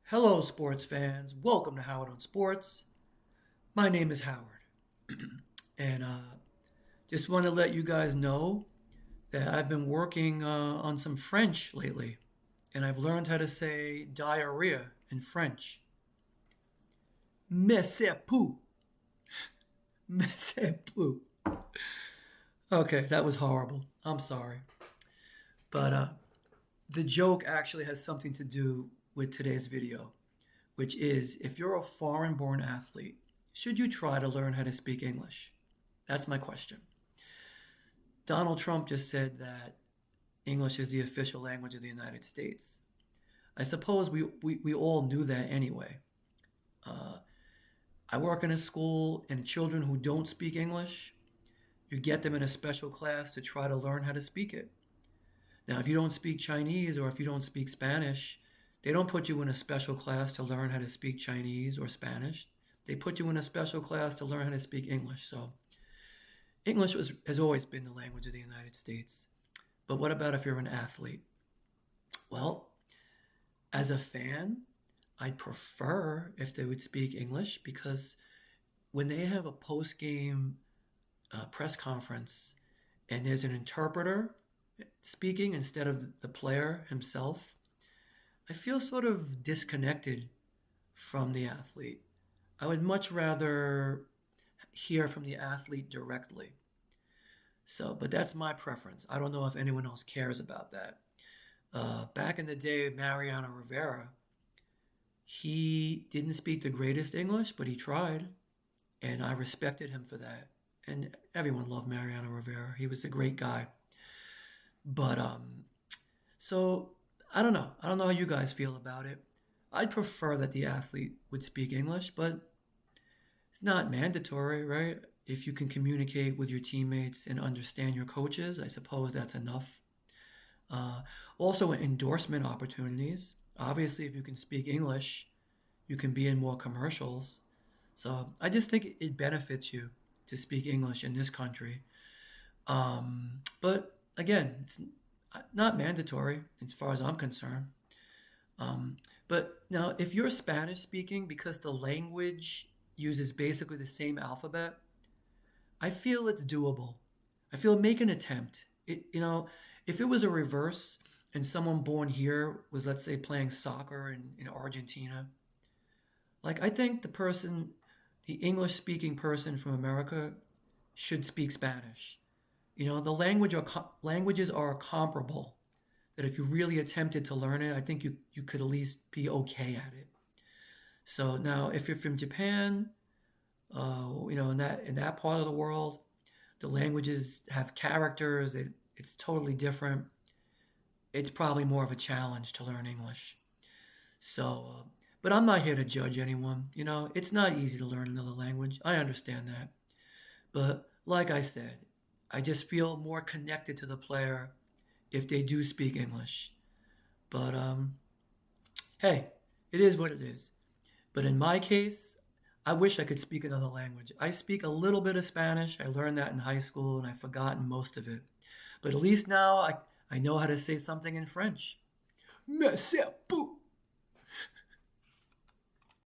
Hello, sports fans. Welcome to Howard on Sports. My name is Howard, and just want to let you guys know that I've been working on some French lately, and I've learned how to say diarrhea in French. Mais c'est pou. Mais c'est pou. Okay, that was horrible. I'm sorry. But the joke actually has something to do with today's video, which is if you're a foreign born athlete, should you try to learn how to speak English? That's my question. Donald Trump just said that English is the official language of the United States. I suppose we all knew that anyway. Uh, I work in a school, and children who don't speak English, you get them in a special class to try to learn how to speak it. Now, if you don't speak Chinese or if you don't speak Spanish, they don't put you in a special class to learn how to speak Chinese or Spanish. They put you in a special class to learn how to speak English. So, has always been the language of the United States. But what about if you're an athlete? Well, as a fan, I'd prefer if they would speak English because when they have a post game press conference and there's an interpreter speaking instead of the player himself, I feel sort of disconnected from the athlete. I would much rather hear from the athlete directly. So, but that's my preference. I don't know if anyone else cares about that. Back in the day, Mariano Rivera, he didn't speak the greatest English, but he tried, and I respected him for that. And everyone loved Mariano Rivera. He was a great guy. But so I don't know. I don't know how you guys feel about it. I'd prefer that the athlete would speak English, but it's not mandatory, right? If you can communicate with your teammates and understand your coaches, I suppose that's enough. Uh, Also, endorsement opportunities. Obviously, if you can speak English, you can be in more commercials. So I just think it benefits you to speak English in this country. But again, it's not mandatory as far as I'm concerned. But now, if you're Spanish speaking, because the language uses basically the same alphabet, I feel it's doable. I feel make an attempt. If it was a reverse and someone born here was, let's say, playing soccer in Argentina, like I think the English speaking person from America should speak Spanish. The languages are comparable. That if you really attempted to learn it, I think you could at least be okay at it. So now, if you're from Japan, in that part of the world, the languages have characters. It's totally different. It's probably more of a challenge to learn English. So, but I'm not here to judge anyone. It's not easy to learn another language. I understand that. But like I said, I just feel more connected to the player if they do speak English. But hey, it is what it is. But in my case, I wish I could speak another language. I speak a little bit of Spanish. I learned that in high school and I've forgotten most of it. But at least now I know how to say something in French. Merci beaucoup.